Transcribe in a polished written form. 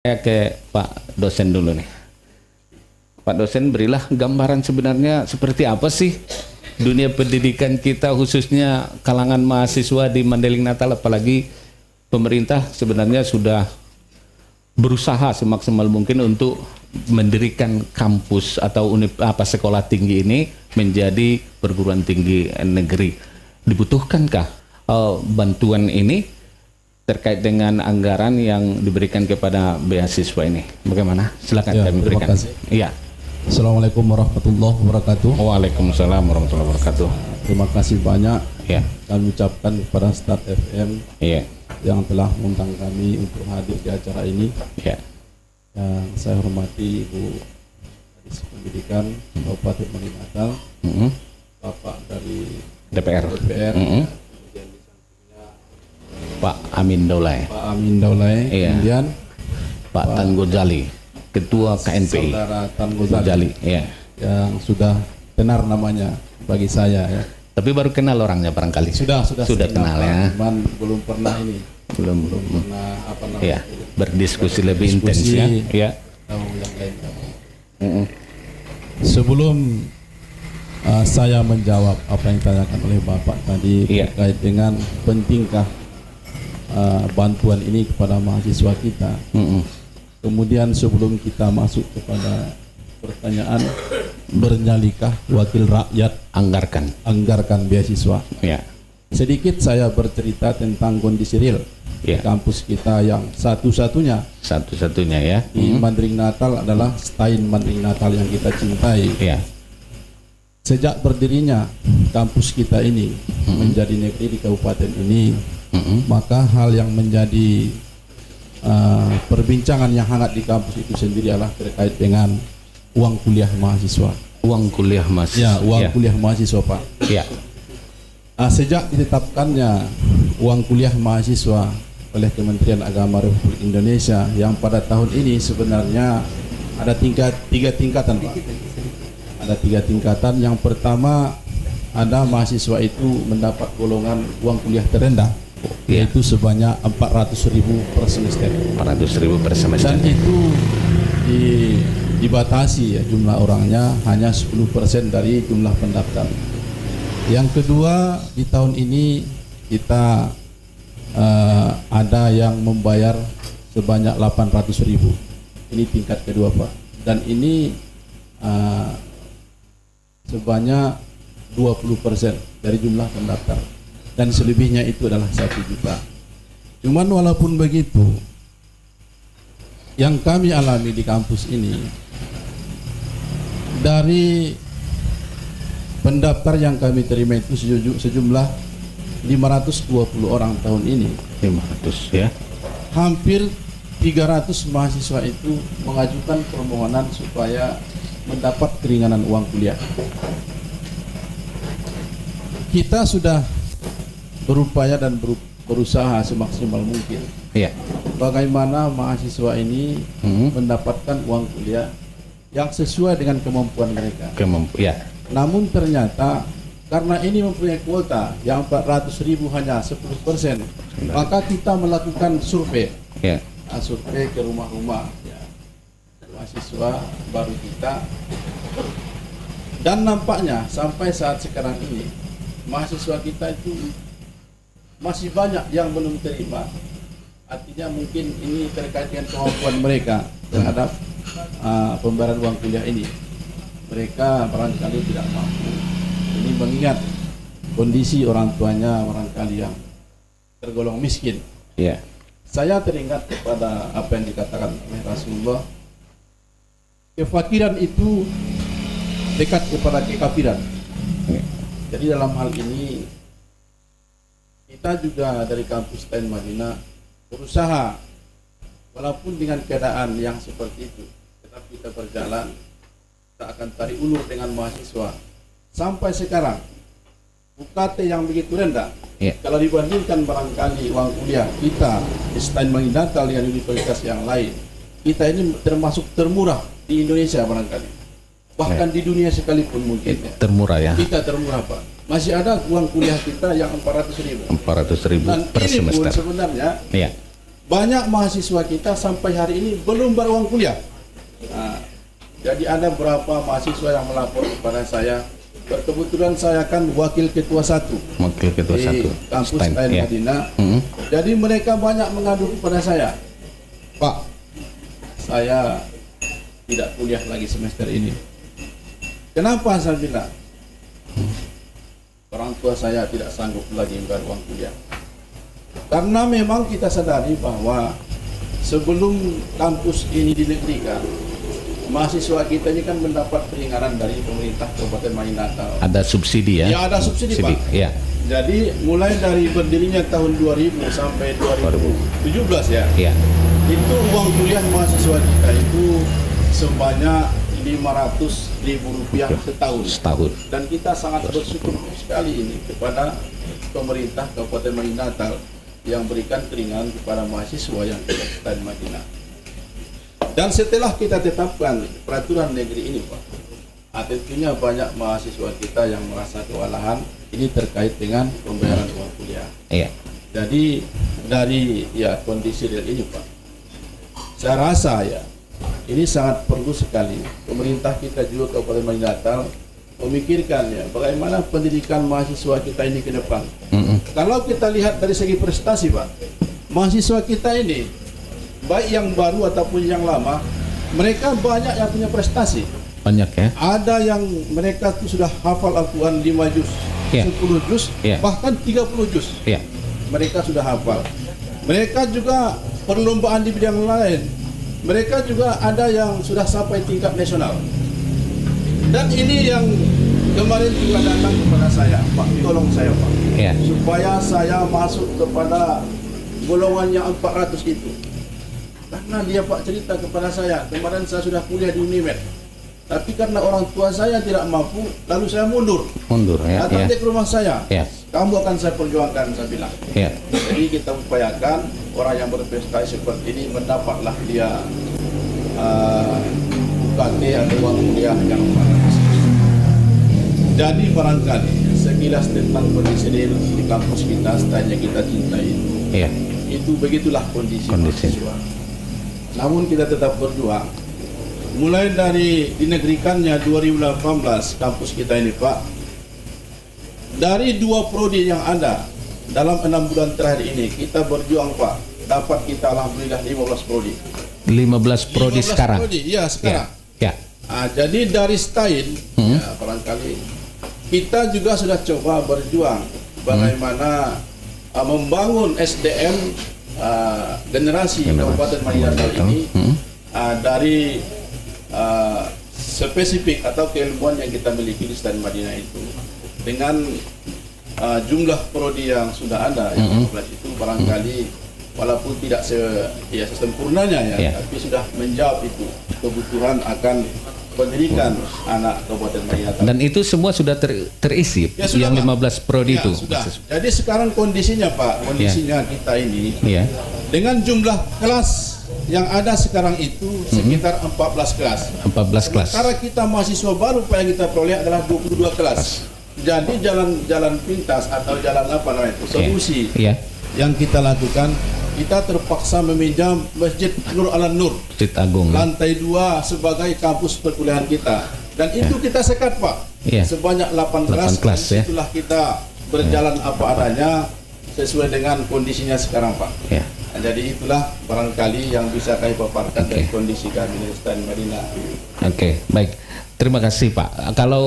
Saya ke Pak dosen dulu nih. Pak dosen, berilah gambaran sebenarnya seperti apa sih dunia pendidikan kita, khususnya kalangan mahasiswa di Mandailing Natal, apalagi pemerintah sebenarnya sudah berusaha semaksimal mungkin untuk mendirikan kampus atau sekolah tinggi ini menjadi perguruan tinggi negeri. Dibutuhkankah bantuan ini terkait dengan anggaran yang diberikan kepada beasiswa ini? Bagaimana? Silakan ya, kami berikan. Iya. Assalamualaikum warahmatullahi wabarakatuh. Waalaikumsalam warahmatullahi wabarakatuh. Terima kasih banyak. Ya. Kami ucapkan kepada Start FM yang telah mengundang kami untuk hadir di acara ini. Ya. Yang saya hormati Ibu Kadis Pendidikan Kabupaten Mandailing Natal, Bapak dari DPR. Pak Amin Daulay. Kemudian Pak Tan Gozali, Ketua KNPI. Saudara Tan Gozali, yang sudah tenar namanya bagi saya ya. Tapi baru kenal orangnya barangkali. Sudah kenal ya. Cuman belum pernah ini. Belum pernah ya, berdiskusi lebih intens ya. Ya. Tahu yang lain. Sebelum saya menjawab apa yang ditanyakan oleh Bapak tadi terkait dengan pentingkah bantuan ini kepada mahasiswa kita. Kemudian sebelum kita masuk kepada pertanyaan, bernyalikah wakil rakyat anggarkan beasiswa? Ya. Sedikit saya bercerita tentang kondisi real kampus kita yang satu-satunya ya di Mandailing Natal adalah Stein Mandailing Natal yang kita cintai. Ya. Sejak berdirinya kampus kita ini menjadi negeri di kabupaten ini, maka hal yang menjadi perbincangan yang hangat di kampus itu sendiri adalah terkait dengan uang kuliah mahasiswa. Uang kuliah mahasiswa. Ya, uang kuliah mahasiswa, Pak. Ya. Sejak ditetapkannya uang kuliah mahasiswa oleh Kementerian Agama Republik Indonesia, yang pada tahun ini sebenarnya ada tiga tingkatan, Pak. Ada 3 tingkatan. Yang pertama, ada mahasiswa itu mendapat golongan uang kuliah terendah, yaitu sebanyak 400.000 per semester. 400.000 per semester. Dan itu dibatasi ya, jumlah orangnya hanya 10% dari jumlah pendaftar. Yang kedua, di tahun ini kita ada yang membayar sebanyak 800.000. Ini tingkat kedua, Pak. Dan ini sebanyak 20% dari jumlah pendaftar, dan selebihnya itu adalah 1 juta. Cuman walaupun begitu, yang kami alami di kampus ini, dari pendaftar yang kami terima itu sejumlah 520 orang tahun ini. 500 ya. Hampir 300 mahasiswa itu mengajukan permohonan supaya mendapat keringanan uang kuliah. Kita sudah berupaya dan berusaha semaksimal mungkin. Ya. Bagaimana mahasiswa ini mendapatkan uang kuliah yang sesuai dengan kemampuan mereka. Namun ternyata karena ini mempunyai kuota yang 400.000 hanya 10%, maka kita melakukan survei. Survei ke rumah-rumah mahasiswa baru kita, dan nampaknya sampai saat sekarang ini mahasiswa kita itu masih banyak yang belum terima. Artinya mungkin ini terkait dengan kemampuan mereka terhadap pembayaran uang kuliah ini. Mereka barangkali tidak mampu. Ini mengingat kondisi orang tuanya barangkali yang tergolong miskin. Saya teringat kepada apa yang dikatakan oleh Rasulullah, kefakiran itu dekat kepada kekafiran. Jadi dalam hal ini kita juga dari kampus Stein Madinah berusaha, walaupun dengan keadaan yang seperti itu, tetap kita berjalan, kita akan tarik ulur dengan mahasiswa. Sampai sekarang UKT yang begitu rendah, kalau dibandingkan barangkali uang kuliah kita di Stein Madinah dengan universitas yang lain, kita ini termasuk termurah di Indonesia barangkali, bahkan di dunia sekalipun mungkin. Termurah ya. Kita termurah, Pak. Masih ada uang kuliah kita yang 400.000. 400.000 per semester. Sebenarnya banyak mahasiswa kita sampai hari ini belum beruang kuliah. Nah, jadi ada beberapa mahasiswa yang melapor kepada saya. Kebetulan saya kan wakil ketua satu di kampus Stein Madinah. Jadi mereka banyak mengadu kepada saya, Pak, saya tidak kuliah lagi semester ini. Kenapa? Saya bilang, orang tua saya tidak sanggup lagi membayar uang kuliah. Karena memang kita sadari bahwa sebelum kampus ini dinegrikan, mahasiswa kita ini kan mendapat peringanan dari pemerintah Kabupaten Natal. Ada subsidi ya? Ya, ada subsidi, Pak. Ya. Jadi mulai dari berdirinya tahun 2000 sampai 2017 ya. Ya. Itu uang kuliah mahasiswa kita itu sebanyak Rp500.000 setahun. Dan kita sangat bersyukur sekali ini kepada pemerintah Kabupaten Natal yang berikan keringanan kepada mahasiswa yang di Stein Madinah. Dan setelah kita tetapkan peraturan negeri ini, Pak, tentunya banyak mahasiswa kita yang merasa kewalahan ini terkait dengan pembayaran uang kuliah. Iya. Jadi dari kondisi real ini, Pak, saya rasa ini sangat perlu sekali pemerintah kita juga Kabupaten Natal memikirkan bagaimana pendidikan mahasiswa kita ini ke depan. Kalau kita lihat dari segi prestasi, Pak, mahasiswa kita ini baik yang baru ataupun yang lama, mereka banyak yang punya prestasi. Banyak ya. Ada yang mereka tuh sudah hafal Al-Quran 5 juz, 10 juz, bahkan 30 juz. Mereka sudah hafal. Mereka juga perlombaan di bidang lain. Mereka juga ada yang sudah sampai tingkat nasional. Dan ini yang kemarin juga datang kepada saya, Pak, tolong saya, Pak, supaya saya masuk kepada golongan yang 400 itu. Karena dia, Pak, cerita kepada saya, kemarin saya sudah kuliah di Unimed, tapi karena orang tua saya tidak mampu, lalu saya mundur ya. Datang ke rumah saya, kamu akan saya perjuangkan, saya bilang. Jadi kita upayakan orang yang berprestasi seperti ini mendapatlah dia UKT atau uang kuliah yang bagus. Jadi barangkali sekilas tentang kondisi di kampus kita, setanya kita cintai itu begitulah kondisi mahasiswa. Namun kita tetap berjuang. Mulai dari dinegrikannya 2018 kampus kita ini, Pak, dari 2 prodi yang ada dalam 6 bulan terakhir ini kita berjuang, Pak, dapat kita alhamdulillah 15 prodi. 15 prodi sekarang. Iya, sekarang. Jadi dari Stein barangkali kita juga sudah coba berjuang bagaimana membangun SDM generasi Kabupaten Natal ini dari spesifik atau keilmuan yang kita miliki di Stein Madinah itu dengan jumlah prodi yang sudah ada yang 15 itu barangkali walaupun tidak sesempurnanya tapi sudah menjawab itu kebutuhan akan pendidikan anak Kabupaten Natal. Dan itu semua sudah terisi yang 15 prodi itu. Sudah. Jadi sekarang kondisinya, Pak, kita ini dengan jumlah kelas yang ada sekarang itu sekitar 14 kelas. 14 kelas. Karena kita mahasiswa baru, Pak, yang kita peroleh adalah 22 kelas. Jadi jalan pintas atau jalan solusi yang kita lakukan, kita terpaksa meminjam Masjid Nur Ala Nur, Masjid Agung, lantai 2 sebagai kampus perkuliahan kita. Dan itu kita sekat, Pak, sebanyak 8 kelas. Itulah kita berjalan apa adanya sesuai dengan kondisinya sekarang, Pak. Nah, jadi itulah barangkali yang bisa kami paparkan dari kondisi kami di Stein Madinah. Baik. Terima kasih, Pak. Kalau